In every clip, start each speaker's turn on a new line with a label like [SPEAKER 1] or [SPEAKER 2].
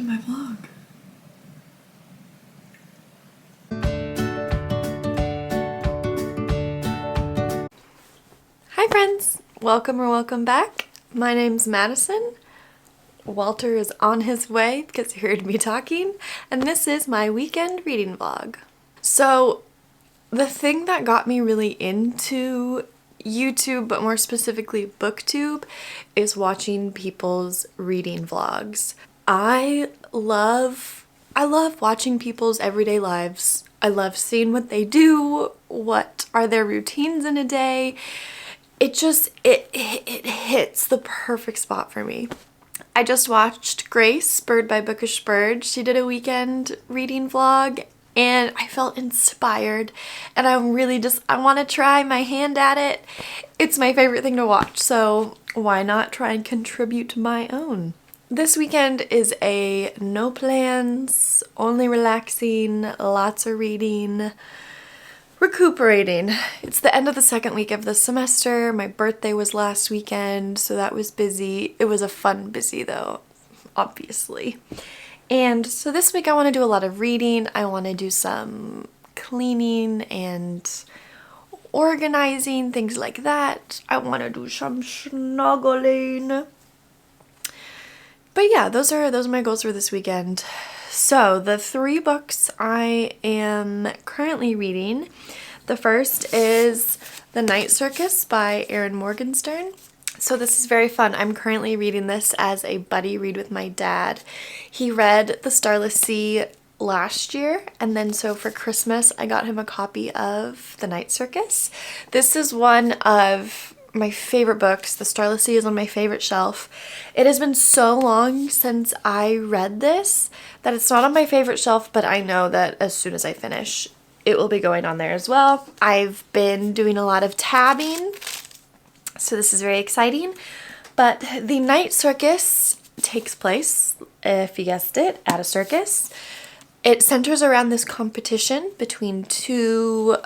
[SPEAKER 1] to my vlog. Hi friends! Welcome back. My name's Madison. Walter is on his way because he heard me talking, and this is my weekend reading vlog. So the thing that got me really into YouTube, but more specifically BookTube, is watching people's reading vlogs. I love watching people's everyday lives. I love seeing what they do, what are their routines in a day. It hits the perfect spot for me. I just watched Grace, Bird by Bookish Bird. She did a weekend reading vlog and I felt inspired, and I want to try my hand at it. It's my favorite thing to watch, so why not try and contribute to my own? This weekend is a no plans, only relaxing, lots of reading, recuperating. It's the end of the second week of the semester. My birthday was last weekend, so that was busy. It was a fun busy though, obviously. And so this week I want to do a lot of reading. I want to do some cleaning and organizing, things like that. I want to do some snuggling. But yeah, those are my goals for this weekend. So the 3 books I am currently reading. The first is The Night Circus by Erin Morgenstern. So this is very fun. I'm currently reading this as a buddy read with my dad. He read The Starless Sea last year, and then so for Christmas I got him a copy of The Night Circus. This is one of my favorite books. The Starless Sea is on my favorite shelf. It has been so long since I read this that it's not on my favorite shelf, but I know that as soon as I finish, it will be going on there as well. I've been doing a lot of tabbing, so this is very exciting. But The Night Circus takes place, if you guessed it, at a circus. It centers around this competition between two,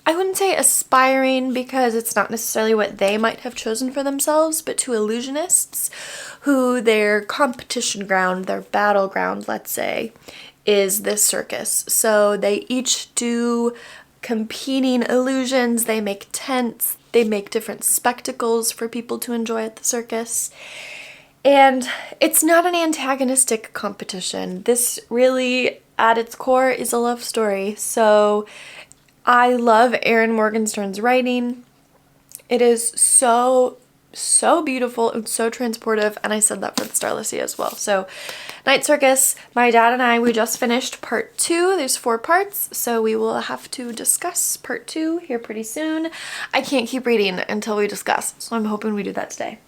[SPEAKER 1] I wouldn't say aspiring because it's not necessarily what they might have chosen for themselves, but two illusionists who their competition ground, their battleground, let's say, is this circus. So they each do competing illusions, they make tents, they make different spectacles for people to enjoy at the circus. And it's not an antagonistic competition. This really, at its core, is a love story. So I love Erin Morgenstern's writing. It is so beautiful and so transportive, and I said that for The Starless Sea as well. So Night Circus, my dad and we just finished part 2. There's 4 parts, so we will have to discuss part 2 here pretty soon. I can't keep reading until we discuss, so I'm hoping we do that today.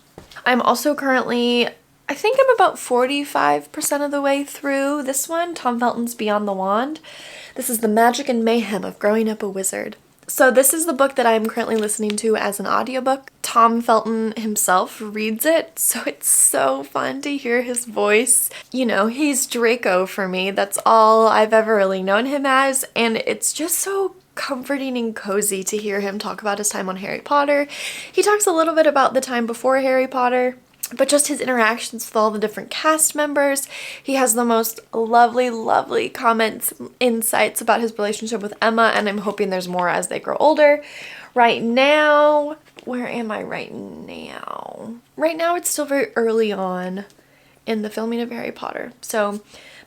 [SPEAKER 1] I'm also currently, I think I'm about 45% of the way through this one, Tom Felton's Beyond the Wand. This is the magic and mayhem of growing up a wizard. So this is the book that I'm currently listening to as an audiobook. Tom Felton himself reads it, so it's so fun to hear his voice. You know, he's Draco for me. That's all I've ever really known him as, and it's just so comforting and cozy to hear him talk about his time on Harry Potter. He talks a little bit about the time before Harry Potter, but just his interactions with all the different cast members. He has the most lovely comments, insights about his relationship with Emma, and I'm hoping there's more as they grow older. Right now, where am I right now? Right now it's still very early on in the filming of Harry Potter.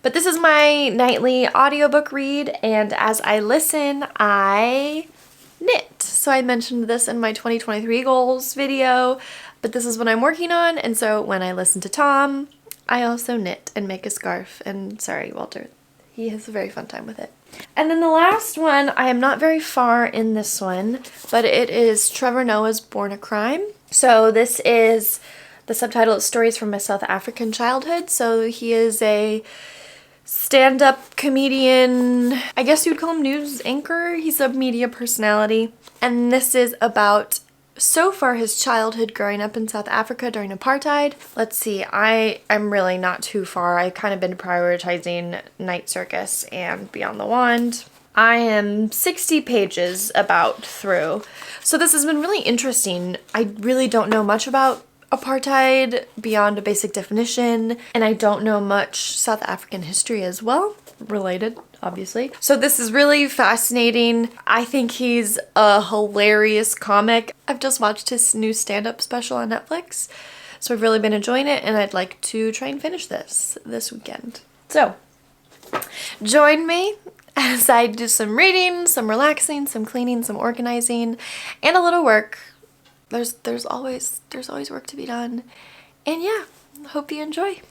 [SPEAKER 1] But this is my nightly audiobook read, and as I listen, I knit. So I mentioned this in my 2023 goals video, but this is what I'm working on, and so when I listen to Tom, I also knit and make a scarf. And sorry, Walter, he has a very fun time with it. And then the last one, I am not very far in this one, but it is Trevor Noah's Born a Crime. So this is, the subtitle is Stories from My South African Childhood. So he is a stand-up comedian, I guess you'd call him news anchor. He's a media personality. And this is about, so far, his childhood growing up in South Africa during apartheid. Let's see, I'm really not too far. I've kind of been prioritizing Night Circus and Beyond the Wand. I am 60 pages about through. So this has been really interesting. I really don't know much about apartheid beyond a basic definition, and I don't know much South African history as well, related obviously. So this is really fascinating. I think he's a hilarious comic. I've just watched his new stand-up special on Netflix, so I've really been enjoying it, and I'd like to try and finish this weekend. So join me as I do some reading, some relaxing, some cleaning, some organizing, and a little work. There's always work to be done. And yeah, hope you enjoy.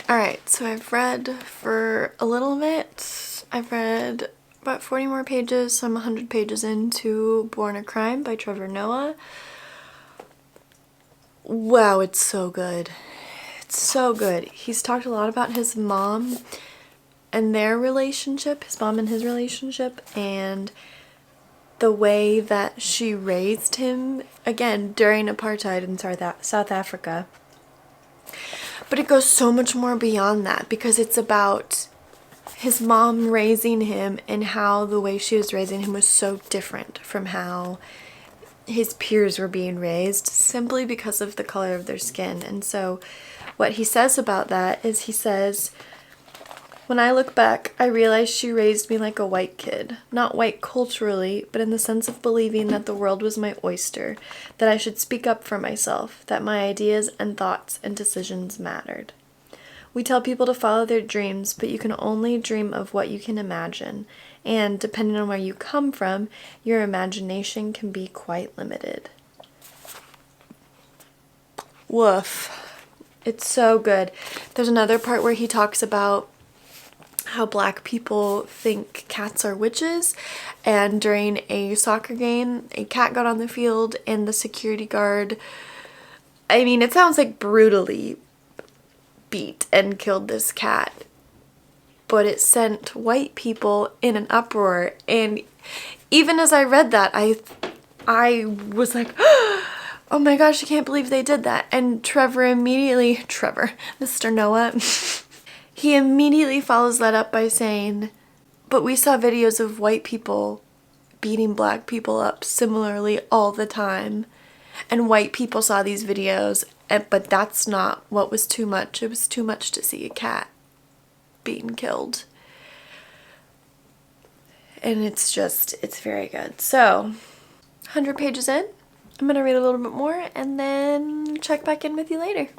[SPEAKER 1] Alright, so I've read for a little bit. I've read about 40 more pages, so I'm 100 pages into Born a Crime by Trevor Noah. Wow, it's so good. It's so good. He's talked a lot about his mom and their relationship, his mom and his relationship, and the way that she raised him, again, during apartheid in South Africa. But it goes so much more beyond that, because it's about his mom raising him and how the way she was raising him was so different from how his peers were being raised, simply because of the color of their skin. And so what he says about that is, he says, "When I look back, I realize she raised me like a white kid. Not white culturally, but in the sense of believing that the world was my oyster, that I should speak up for myself, that my ideas and thoughts and decisions mattered. We tell people to follow their dreams, but you can only dream of what you can imagine, and depending on where you come from, your imagination can be quite limited." Woof. It's so good. There's another part where he talks about how black people think cats are witches, and during a soccer game, a cat got on the field and the security guard, I mean, it sounds like brutally beat and killed this cat, but it sent white people in an uproar. And even as I read that, I was like, oh my gosh, I can't believe they did that. And Trevor, Mr. Noah, he immediately follows that up by saying, but we saw videos of white people beating black people up similarly all the time. And white people saw these videos, but that's not what was too much. It was too much to see a cat being killed. And it's very good. So, 100 pages in. I'm going to read a little bit more and then check back in with you later.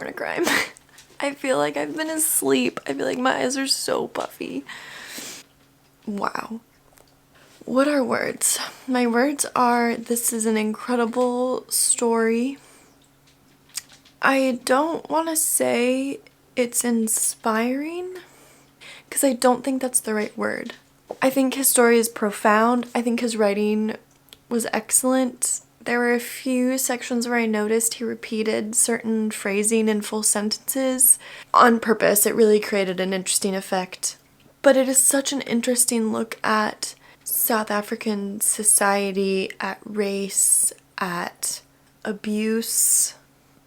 [SPEAKER 1] porn crime. I feel like I've been asleep. I feel like my eyes are so puffy. Wow. What are words? My words are, this is an incredible story. I don't want to say it's inspiring, because I don't think that's the right word. I think his story is profound. I think his writing was excellent. There were a few sections where I noticed he repeated certain phrasing in full sentences on purpose. It really created an interesting effect. But it is such an interesting look at South African society, at race, at abuse,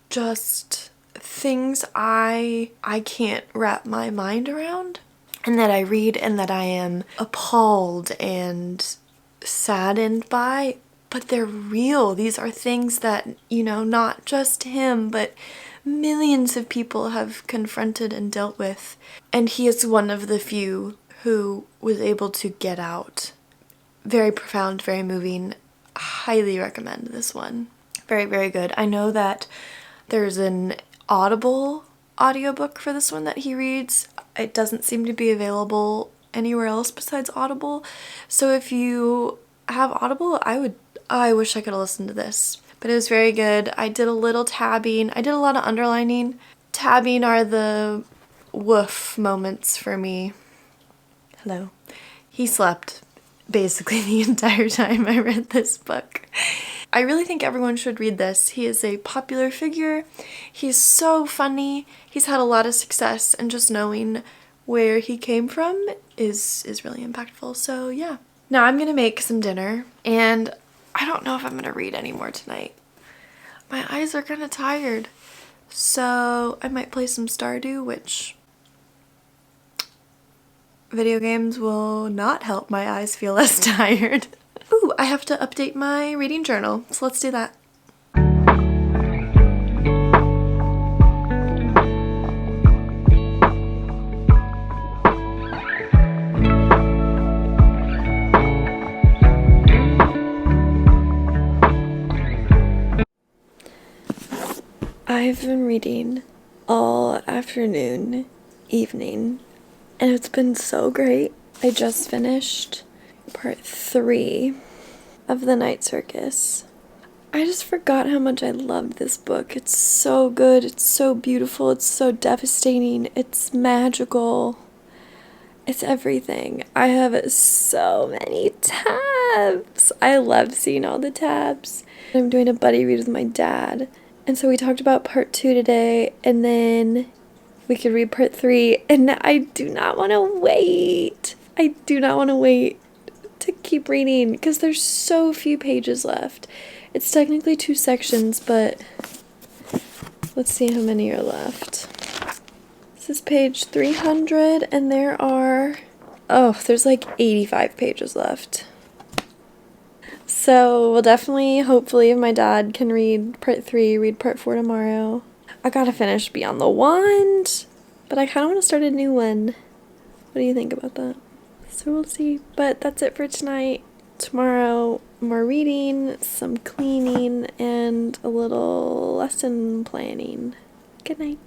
[SPEAKER 1] just things I can't wrap my mind around, and that I read and that I am appalled and saddened by, but they're real. These are things that, you know, not just him, but millions of people have confronted and dealt with, and he is one of the few who was able to get out. Very profound, very moving. Highly recommend this one. Very, very good. I know that there's an Audible audiobook for this one that he reads. It doesn't seem to be available anywhere else besides Audible. So if you have Audible, I wish I could have listened to this. But it was very good. I did a little tabbing. I did a lot of underlining. Tabbing are the woof moments for me. Hello. He slept basically the entire time I read this book. I really think everyone should read this. He is a popular figure. He's so funny. He's had a lot of success, and just knowing where he came from is really impactful. So yeah. Now I'm gonna make some dinner, and I don't know if I'm gonna read anymore tonight. My eyes are kind of tired, so I might play some Stardew, which video games will not help my eyes feel less tired. Ooh, I have to update my reading journal, so let's do that. I've been reading all afternoon, evening, and it's been so great. I just finished part 3 of The Night Circus. I just forgot how much I loved this book. It's so good, it's so beautiful, it's so devastating, it's magical, it's everything. I have so many tabs. I love seeing all the tabs. I'm doing a buddy read with my dad, and so we talked about part 2 today, and then we could read part 3, and I do not want to wait. I do not want to wait to keep reading because there's so few pages left. It's technically 2 sections, but let's see how many are left. This is page 300, and there's like 85 pages left. So we'll definitely, hopefully, if my dad can read part 3, read part 4 tomorrow. I gotta finish Beyond the Wand, but I kind of want to start a new one. What do you think about that? So we'll see. But that's it for tonight. Tomorrow, more reading, some cleaning, and a little lesson planning. Good night.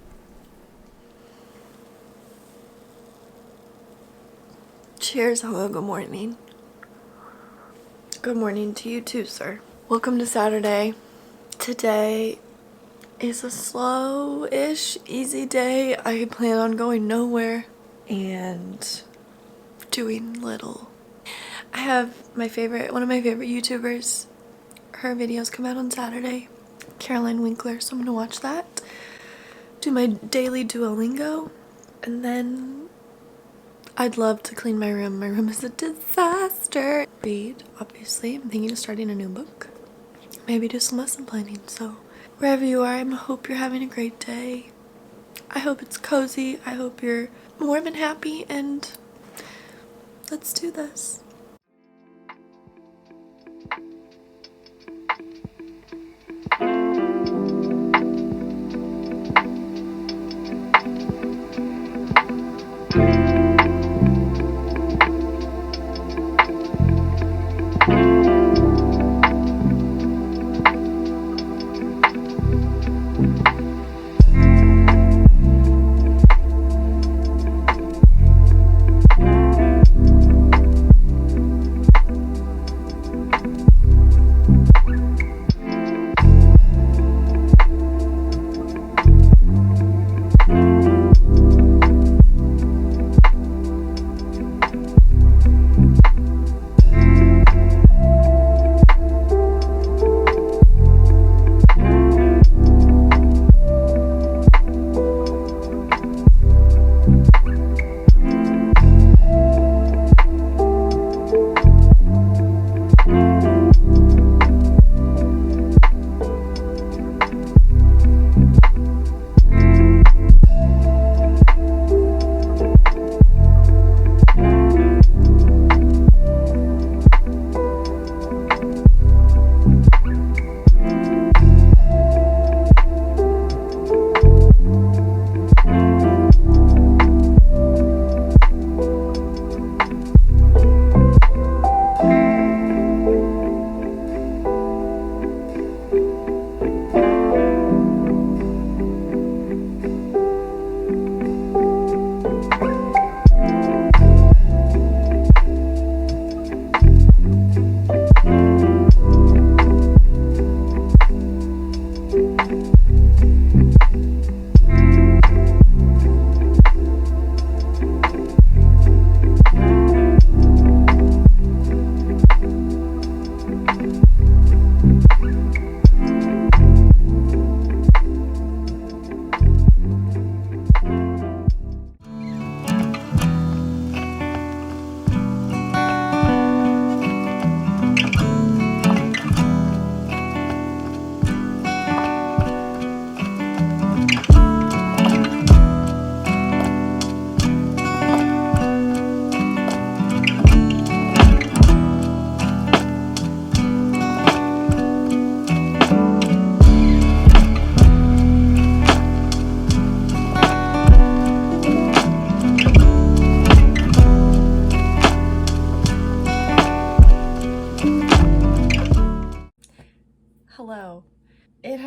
[SPEAKER 1] Cheers. Hello. Good morning. Good morning to you too, sir. Welcome to Saturday. Today is a slow-ish, easy day. I plan on going nowhere and doing little. I have one of my favorite YouTubers. Her videos come out on Saturday. Caroline Winkler, so I'm gonna watch that. Do my daily Duolingo, and then I'd love to clean my room. My room is a disaster. Read, obviously. I'm thinking of starting a new book. Maybe do some lesson planning. So wherever you are, I hope you're having a great day. I hope it's cozy. I hope you're warm and happy, and let's do this.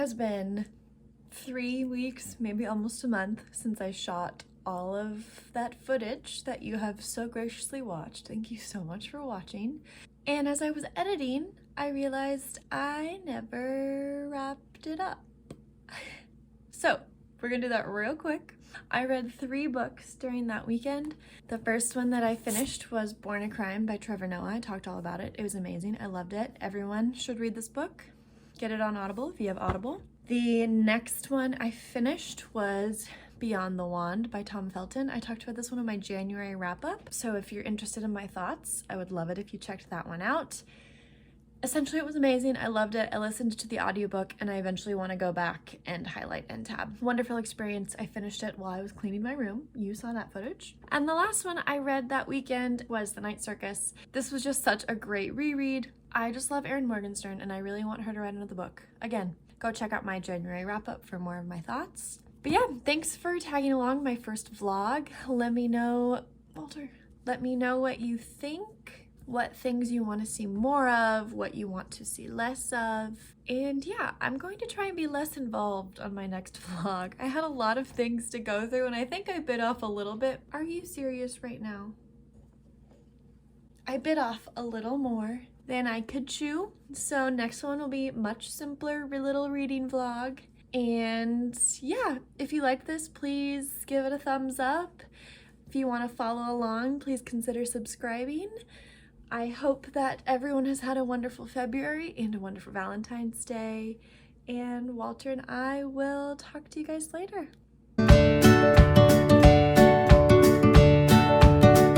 [SPEAKER 1] has been 3 weeks, maybe almost a month, since I shot all of that footage that you have so graciously watched. Thank you so much for watching. And as I was editing, I realized I never wrapped it up. So we're gonna do that real quick. I read 3 books during that weekend. The first one that I finished was Born a Crime by Trevor. I talked all about it. It was amazing. I loved it. Everyone should read this book. Get it on Audible if you have Audible. The next one I finished was Beyond the Wand by Felton. I talked about this one in my January wrap-up, so if you're interested in my thoughts, I would love it if you checked that one out. Essentially, it was amazing. I loved it. I listened to the audiobook, and I eventually want to go back and highlight and tab. Wonderful experience. I finished it while I was cleaning my room. You saw that footage. And the last one I read that weekend was The Night Circus. This was just such a great reread. I just love Erin Morgenstern, and I really want her to write another book. Again, go check out my January wrap-up for more of my thoughts. But yeah, thanks for tagging along my first vlog. Let me know, Walter, let me know what you think. What things you want to see more of, what you want to see less of. And yeah, I'm going to try and be less involved on my next vlog. I had a lot of things to go through and I think I bit off a little bit. Are you serious right now? I bit off a little more than I could chew. So next one will be much simpler little reading vlog. And yeah, if you like this, please give it a thumbs up. If you want to follow along, please consider subscribing. I hope that everyone has had a wonderful February and a wonderful Valentine's Day. And Walter and I will talk to you guys later.